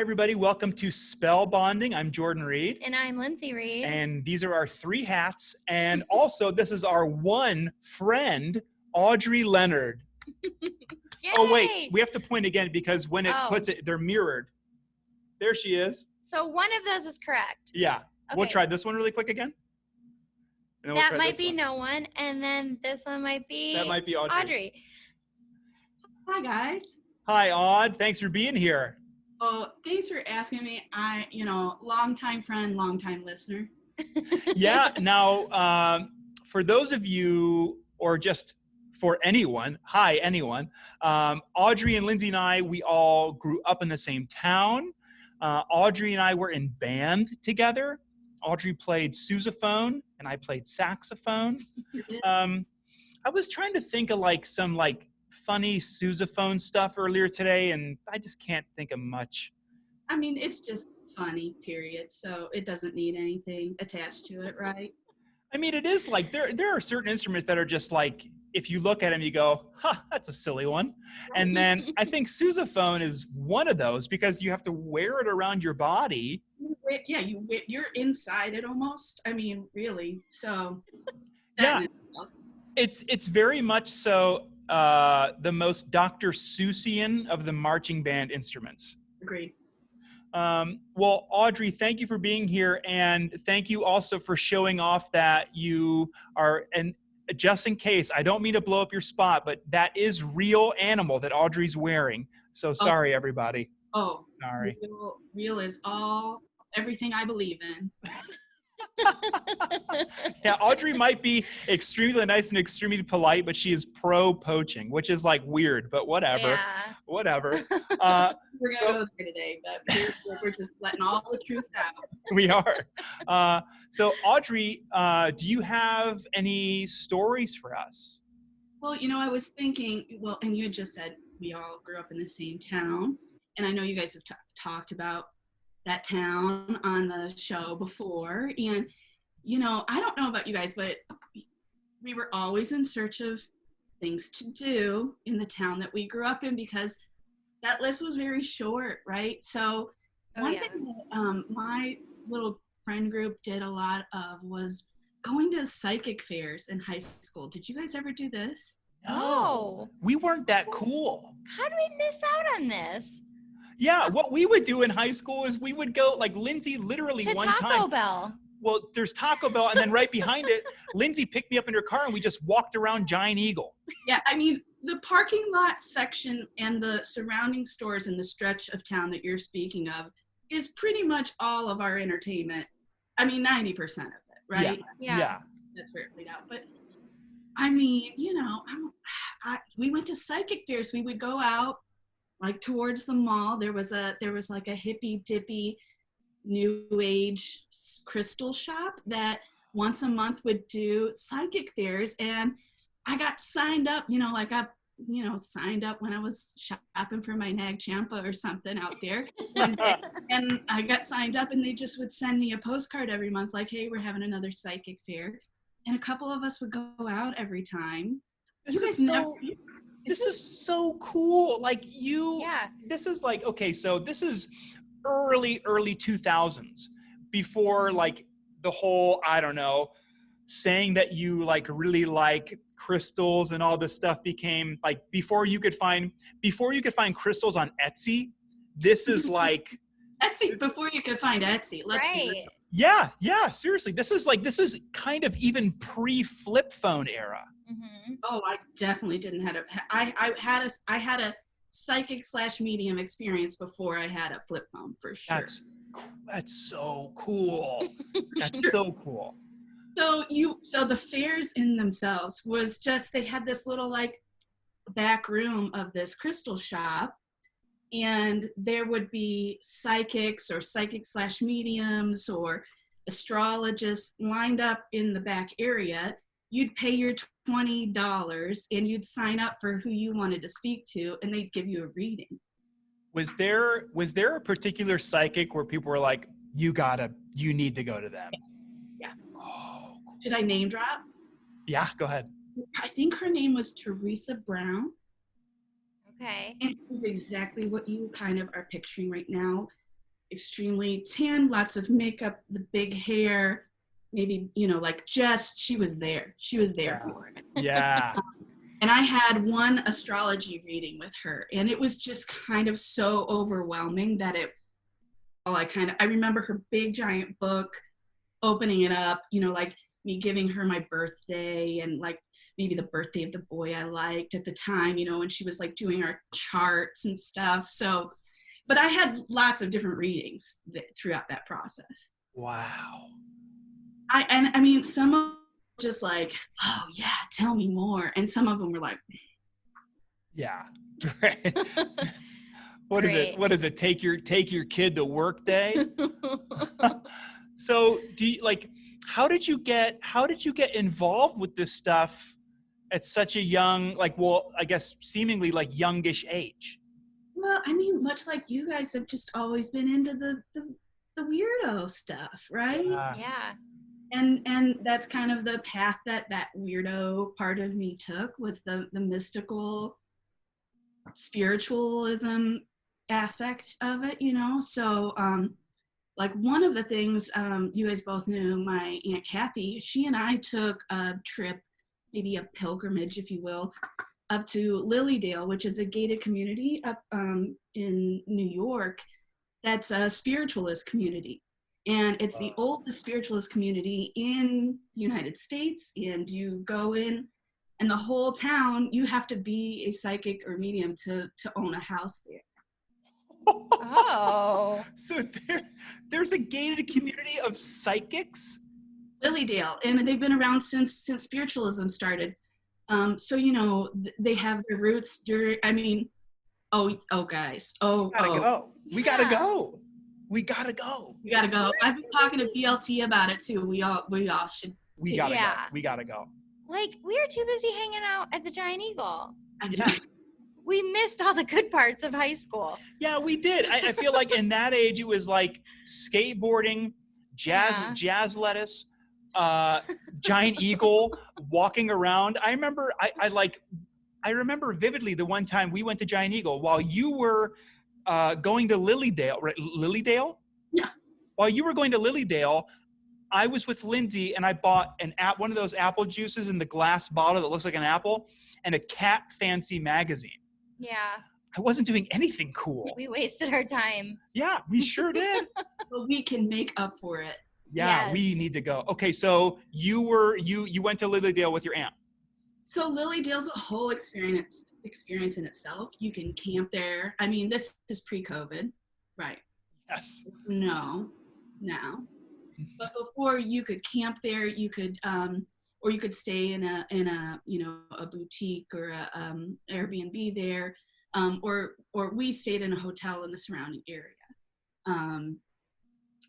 Hi, everybody. Welcome to Spell Bonding. I'm Jordan Reed. And I'm Lindsay Reed. And these are our three hats. And also, this is our one friend, Audrey Leonard. Yay! Oh, wait. We have to point again because when it puts it, they're mirrored. There she is. So one of those is correct. Yeah. Okay. We'll try this one really quick again. That might be no one. And then this one might be... That might be Audrey. Hi, guys. Hi, Aud. Thanks for being here. Oh, thanks for asking me. Longtime friend, longtime listener. Yeah. Now, for those of you, or just for anyone, hi, anyone, Audrey and Lindsay and I, we all grew up in the same town. Audrey and I were in band together. Audrey played sousaphone and I played saxophone. I was trying to think of some funny sousaphone stuff earlier today, and I just can't think of much. I mean, it's just funny, period. So it doesn't need anything attached to it, right? I mean, it is there are certain instruments that are just if you look at them, you go, that's a silly one. And then I think sousaphone is one of those because you have to wear it around your body. Yeah, you're inside it almost. I mean, really. So yeah, it's very much so the most Dr. Seussian of the marching band instruments. Agreed. Well, Audrey, thank you for being here, and thank you also for showing off that you are, and just in case, I don't mean to blow up your spot, but that is real animal that Audrey's wearing. So sorry, everybody. Oh, sorry. Real is everything I believe in. Yeah, Audrey might be extremely nice and extremely polite, but she is pro poaching, which is weird, but whatever. Yeah. Whatever. We're gonna go there today, but we're just letting all the truth out. We are. So Audrey, do you have any stories for us? Well, I was thinking, and you had just said we all grew up in the same town, and I know you guys have talked about that town on the show before, and I don't know about you guys, but we were always in search of things to do in the town that we grew up in because that list was very short, right? So one thing that my little friend group did a lot of was going to psychic fairs in high school. Did you guys ever do this? No, we weren't that cool. How do we miss out on this? Yeah, what we would do in high school is we would go, Lindsay literally to one Taco time. Bell. Well, there's Taco Bell, and then right behind it, Lindsay picked me up in her car, and we just walked around Giant Eagle. Yeah, I mean, the parking lot section and the surrounding stores in the stretch of town that you're speaking of is pretty much all of our entertainment. I mean, 90% of it, right? Yeah. That's where it played out. But, I mean, we went to psychic fairs. We would go out towards the mall. There was a hippy dippy new age crystal shop that once a month would do psychic fairs, and I got signed up, signed up when I was shopping for my Nag Champa or something out there. And I got signed up, and they just would send me a postcard every month hey, we're having another psychic fair. And a couple of us would go out every time. This is so cool. This is okay, so this is early 2000s, before the whole, I don't know, saying that you really like crystals and all this stuff became before you could find crystals on Etsy. This is Etsy before you could find Etsy. Let's be real. Yeah, seriously. This is kind of even pre-flip phone era. Mm-hmm. Oh, I definitely didn't have I had a psychic / medium experience before I had a flip phone, for sure. That's so cool. That's Sure. so cool. So the fairs in themselves was just, they had this little back room of this crystal shop, and there would be psychics or psychic / mediums or astrologists lined up in the back area. You'd pay your $20 and you'd sign up for who you wanted to speak to, and they'd give you a reading. Was there a particular psychic where people were you need to go to them? Yeah. Oh, cool. Did I name drop? Yeah, go ahead. I think her name was Teresa Brown. Okay. And she's exactly what you kind of are picturing right now. extremely tan, lots of makeup, the big hair, maybe, like just, she was there. She was there for it. Yeah. And I had one astrology reading with her, and it was just kind of so overwhelming that I remember her big giant book, opening it up, like me giving her my birthday and like maybe the birthday of the boy I liked at the time, when she was like doing our charts and stuff. So, but I had lots of different readings throughout that process. Wow. I mean, some of them just like, oh yeah, tell me more. And some of them were like, yeah. What is it? What is it? Take your kid to work day? So how did you get involved with this stuff at such a young, I guess seemingly like youngish age? Well, I mean, much like you guys have just always been into the weirdo stuff, right? Yeah. And that's kind of the path that weirdo part of me took, was the mystical spiritualism aspect of it, So like one of the things, you guys both knew, my Aunt Kathy, she and I took a trip, maybe a pilgrimage, if you will, up to Lilydale, which is a gated community up in New York. That's a spiritualist community. And it's the oldest spiritualist community in the United States. And you go in, and the whole town, you have to be a psychic or medium to own a house there. Oh. So there's a gated community of psychics? Lilydale, and they've been around since spiritualism started. So they have their roots during. I mean, guys, we gotta go. We gotta go. I've been talking to BLT about it too. We all should. We gotta go. We gotta go. Like, we were too busy hanging out at the Giant Eagle. Yeah. We missed all the good parts of high school. Yeah, we did. I feel like in that age, it was like skateboarding, jazz lettuce, Giant Eagle, walking around. I remember, I remember vividly the one time we went to Giant Eagle while you were going to Lilydale, right? Lilydale? Yeah. While you were going to Lilydale, I was with Lindsay and I bought one of those apple juices in the glass bottle that looks like an apple, and a Cat Fancy magazine. Yeah. I wasn't doing anything cool. We wasted our time. Yeah, we sure did. But we can make up for it. Yeah, yes. We need to go. Okay, so you went to Lilydale with your aunt. So Lilydale's a whole experience in itself. You can camp there. I mean, this is pre-COVID, right? Yes. No, now. But before, you could camp there. You could, or you could stay in a a boutique or a Airbnb there, or we stayed in a hotel in the surrounding area.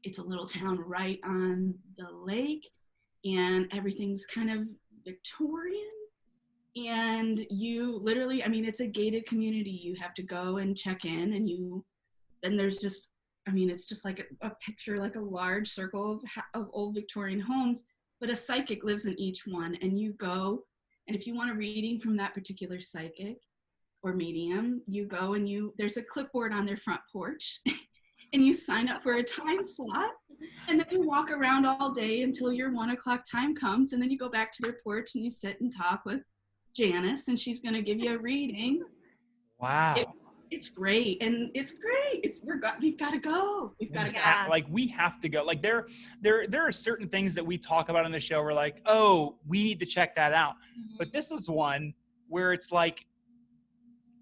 It's a little town right on the lake, and everything's kind of Victorian. And you literally, I mean, it's a gated community. You have to go and check in, and then there's just, I mean, it's just like a picture, like a large circle of old Victorian homes, but a psychic lives in each one. And you go, and if you want a reading from that particular psychic or medium, you go and there's a clipboard on their front porch, and you sign up for a time slot, and then you walk around all day until your 1 o'clock time comes, and then you go back to their porch and you sit and talk with Janice, and she's going to give you a reading. Wow. It's great. And it's great. We've got to go. We've got to go. Like, we have to go. Like, there are certain things that we talk about on the show. We're like, oh, we need to check that out. Mm-hmm. But this is one where it's like,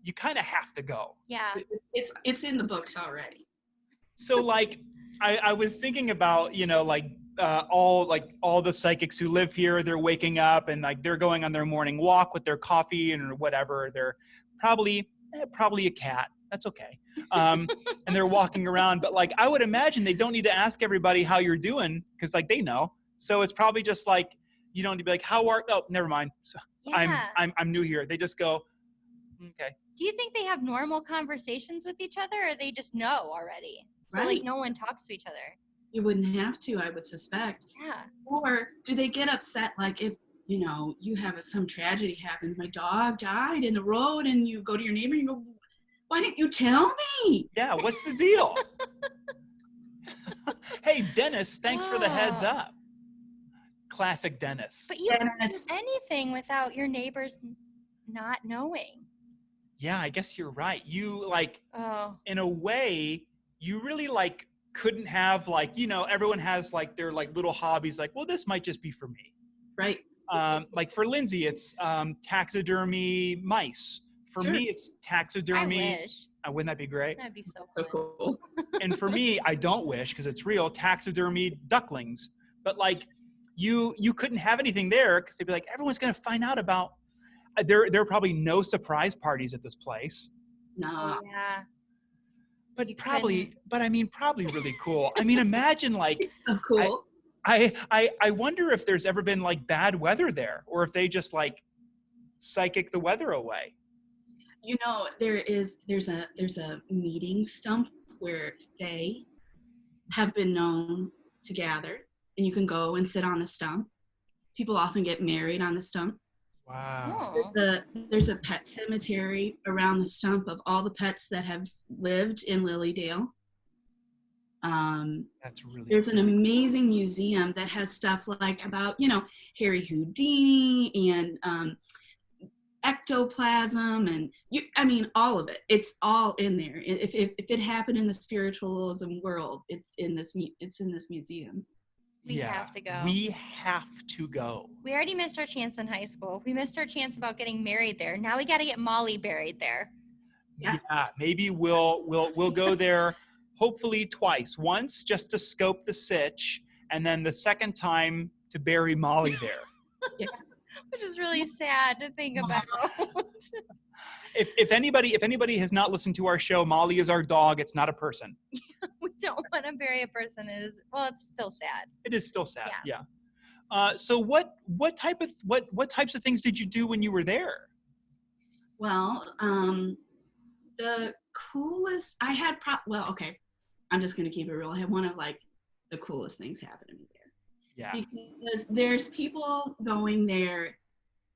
you kind of have to go. Yeah. It's in the books already. So like, I was thinking about, all the psychics who live here, they're waking up and like they're going on their morning walk with their coffee and whatever. They're probably a cat. That's okay. And they're walking around, but like, I would imagine they don't need to ask everybody how you're doing, because like they know. So it's probably just like, you don't need to be like, oh, never mind. So Yeah. I'm new here. They just go, okay. Do you think they have normal conversations with each other, or they just know already? So Right. like no one talks to each other. You wouldn't have to, I would suspect. Yeah. Or do they get upset, like if, you have some tragedy happen, my dog died in the road, and you go to your neighbor and you go, why didn't you tell me? Yeah, what's the deal? Hey, Dennis, thanks for the heads Oh. up. Classic Dennis. But you can't Dennis. do anything without your neighbors not knowing. Yeah, I guess you're right. You like, Oh. in a way, you really like couldn't have like, everyone has like their like little hobbies. Like, well, this might just be for me. Right. Like for Lindsay, it's taxidermy mice. For Sure. me, it's taxidermy. I wish. Wouldn't that be great? That'd be so So fun. cool. And for me, I don't wish because it's real, taxidermy ducklings. But like you couldn't have anything there because they'd be like, everyone's gonna find out about. There are probably no surprise parties at this place. No. Oh, yeah. But You probably really cool. I mean, imagine like So cool. I wonder if there's ever been like bad weather there, or if they just like psychic the weather away. There's a meeting stump where they have been known to gather, and you can go and sit on the stump. People often get married on the stump. Wow. Oh. There's a pet cemetery around the stump of all the pets that have lived in Lilydale. That's really There's an amazing museum that has stuff like about, Harry Houdini and ectoplasm and all of it. It's all in there. If it happened in the spiritualism world, it's in this museum. We have to go. We have to go. We already missed our chance in high school. We missed our chance about getting married there. Now we got to get Molly buried there. Yeah. Maybe we'll go there hopefully twice. Once just to scope the sitch, and then the second time to bury Molly there. Yeah. Which is really sad to think about. If anybody has not listened to our show, Molly is our dog. It's not a person. We don't want to bury a person. It's still sad. It is still sad. Yeah. So what types of things did you do when you were there? Well, the coolest I had okay, I'm just gonna keep it real. I had one of like the coolest things happen to me there. Yeah. Because there's people going there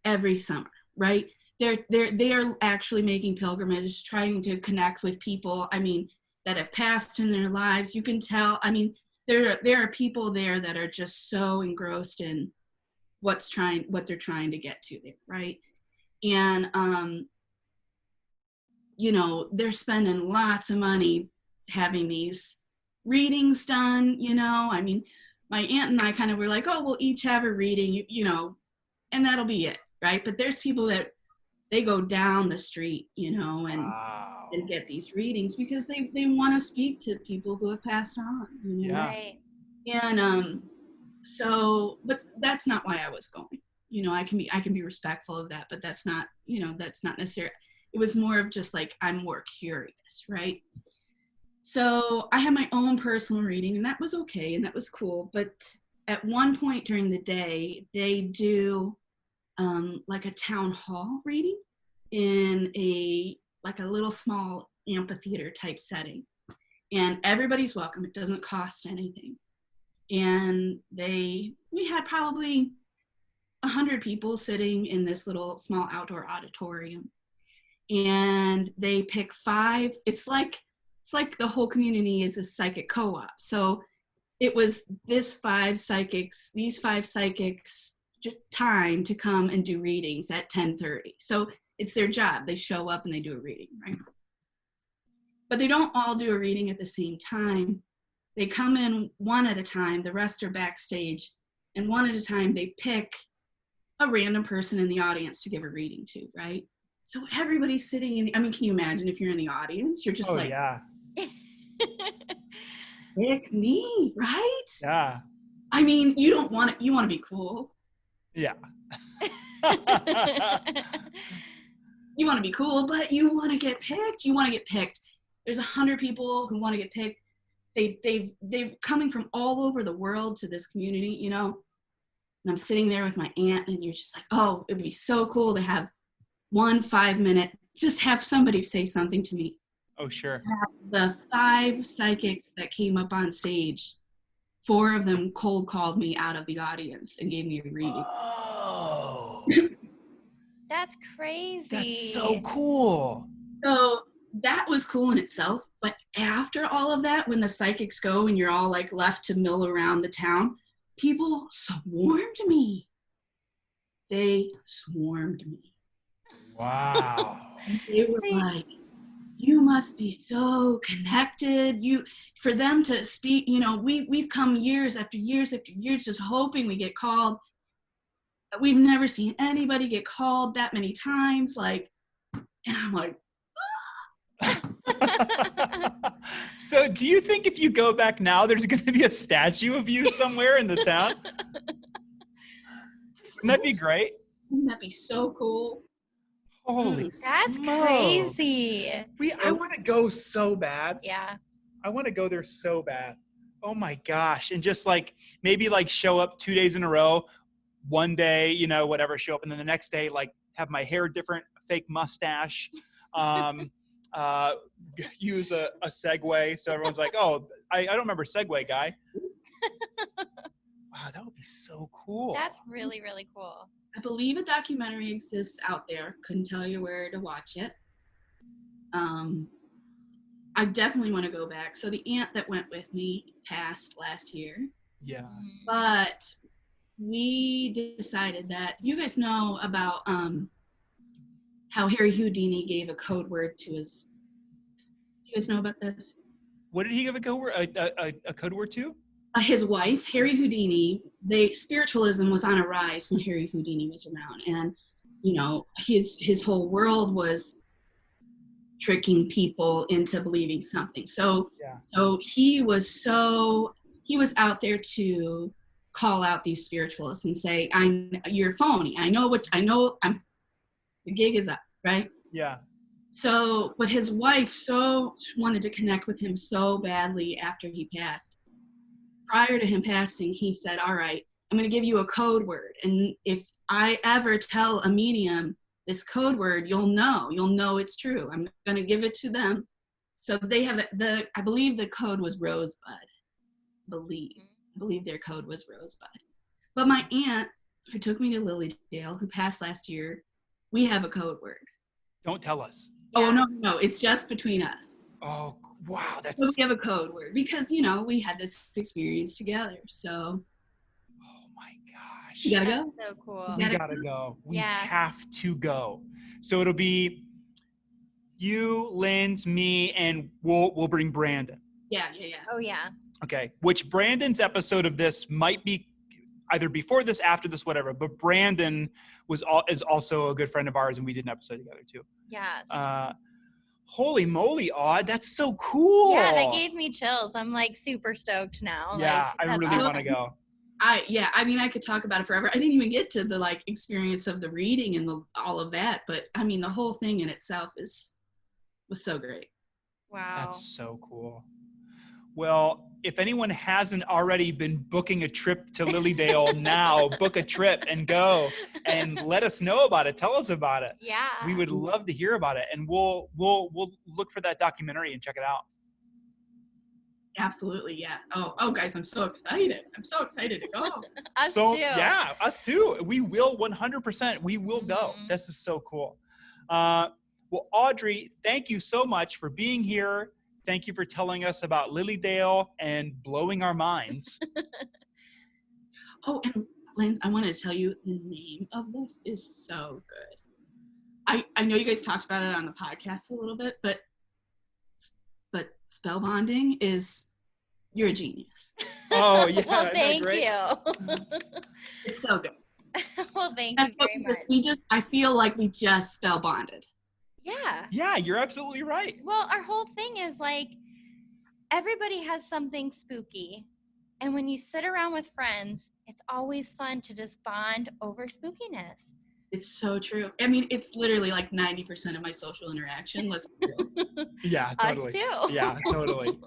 every summer, right? They are actually making pilgrimages, trying to connect with people, that have passed in their lives. You can tell, there are people there that are just so engrossed in what they're trying to get to there, right? And they're spending lots of money having these readings done, my aunt and I kind of were like, oh, we'll each have a reading, and that'll be it, right? But there's people that they go down the street, Wow. and get these readings because they want to speak to people who have passed on. Yeah. Right. And but that's not why I was going. I can be respectful of that, but that's not necessary. It was more of just like, I'm more curious, right? So I had my own personal reading, and that was okay, and that was cool. But at one point during the day, they do like a town hall reading in a little small amphitheater type setting. And everybody's welcome. It doesn't cost anything. And we had probably 100 people sitting in this little small outdoor auditorium. And they pick 5. It's like the whole community is a psychic co-op. So it was these 5 psychics time to come and do readings at 10:30. So it's their job. They show up and they do a reading, right? But they don't all do a reading at the same time. They come in one at a time. The rest are backstage. And one at a time, they pick a random person in the audience to give a reading to, right? So everybody's sitting can you imagine if you're in the audience? You're just Yeah. pick me, right? Yeah. You want to be cool. Yeah. You want to be cool, but you want to get picked. There's 100 people who want to get picked. They've coming from all over the world to this community, and I'm sitting there with my aunt, and you're just like, oh, it'd be so cool to have 1 5-minute, just have somebody say something to me. Oh, sure. The 5 psychics that came up on stage, 4 of them cold called me out of the audience and gave me a reading. Oh. That's crazy. That's so cool. So that was cool in itself. But after all of that, when the psychics go and you're all like left to mill around the town, people swarmed me. They swarmed me. Wow. They were like, you must be so connected. For them to speak, we've come years after years after years just hoping we get called. We've never seen anybody get called that many times. And I'm like, So do you think if you go back now, there's going to be a statue of you somewhere in the town? Wouldn't that be great? wouldn't that be so cool? Holy That's smokes. crazy. I want to go so bad. Yeah. I want to go there so bad. Oh my gosh. And just maybe show up 2 days in a row, one day, whatever, show up. And then the next day, have my hair different, fake mustache, use a Segway. So everyone's like, oh, I don't remember Segway guy. Wow, that would be so cool. That's really, really cool. I believe a documentary exists out there. Couldn't tell you where to watch it. I definitely want to go back. So the aunt that went with me passed last year. Yeah. But we decided that, you guys know about how Harry Houdini gave a code word to his, you guys know about this? What did he give a code word, a code word to? His wife, Harry Houdini, spiritualism was on a rise when Harry Houdini was around. And, his whole world was tricking people into believing something. So he was out there to call out these spiritualists and say, you're phony. The gig is up, right? Yeah. So, but his wife so wanted to connect with him so badly after he passed. Prior to him passing, he said, all right, I'm going to give you a code word. And if I ever tell a medium this code word, you'll know it's true. I'm going to give it to them. So they have I believe the code was Rosebud. I believe their code was Rosebud. But my aunt, who took me to Lilydale, who passed last year, we have a code word. Don't tell us. Oh, no, it's just between us. Oh, wow. So we have a code word because, we had this experience together. So. Oh my gosh. You gotta go? That's so cool. We gotta go. We Yeah. have to go. So it'll be you, Linz, me, and we'll bring Brandon. Yeah. Oh, yeah. Okay. Which Brandon's episode of this might be either before this, after this, whatever. But Brandon is also a good friend of ours, and we did an episode together too. Yes. Holy moly, Aud, that's so cool. Yeah, that gave me chills. I'm super stoked now. Yeah, I really awesome. want to go. I could talk about it forever. I didn't even get to the experience of the reading and all of that, but the whole thing in itself was so great. Wow. That's so cool. Well, if anyone hasn't already been booking a trip to Lilydale now, book a trip and go and let us know about it. Tell us about it. Yeah. We would love to hear about it, and we'll look for that documentary and check it out. Absolutely, yeah. Oh, guys, I'm so excited. I'm so excited to go. Us too. Yeah, us too. We will 100%. We will go. This is so cool. Well, Audrey, thank you so much for being here. Thank you for telling us about Lilydale and blowing our minds. Oh, and Linz, I want to tell you the name of this is so good. I know you guys talked about it on the podcast a little bit, but spell bonding is, you're a genius. Oh, yeah. Well, thank you. It's so good. Well, thank you very much. I feel like we just spell bonded. Yeah. Yeah, you're absolutely right. Well, our whole thing is everybody has something spooky. And when you sit around with friends, it's always fun to just bond over spookiness. It's so true. It's literally 90% of my social interaction. Let's be real. Yeah, totally. Us too. Yeah, totally.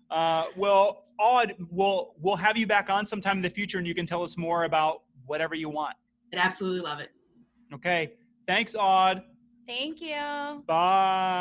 Well, Aud, we'll have you back on sometime in the future, and you can tell us more about whatever you want. I'd absolutely love it. Okay. Thanks, Aud. Thank you. Bye.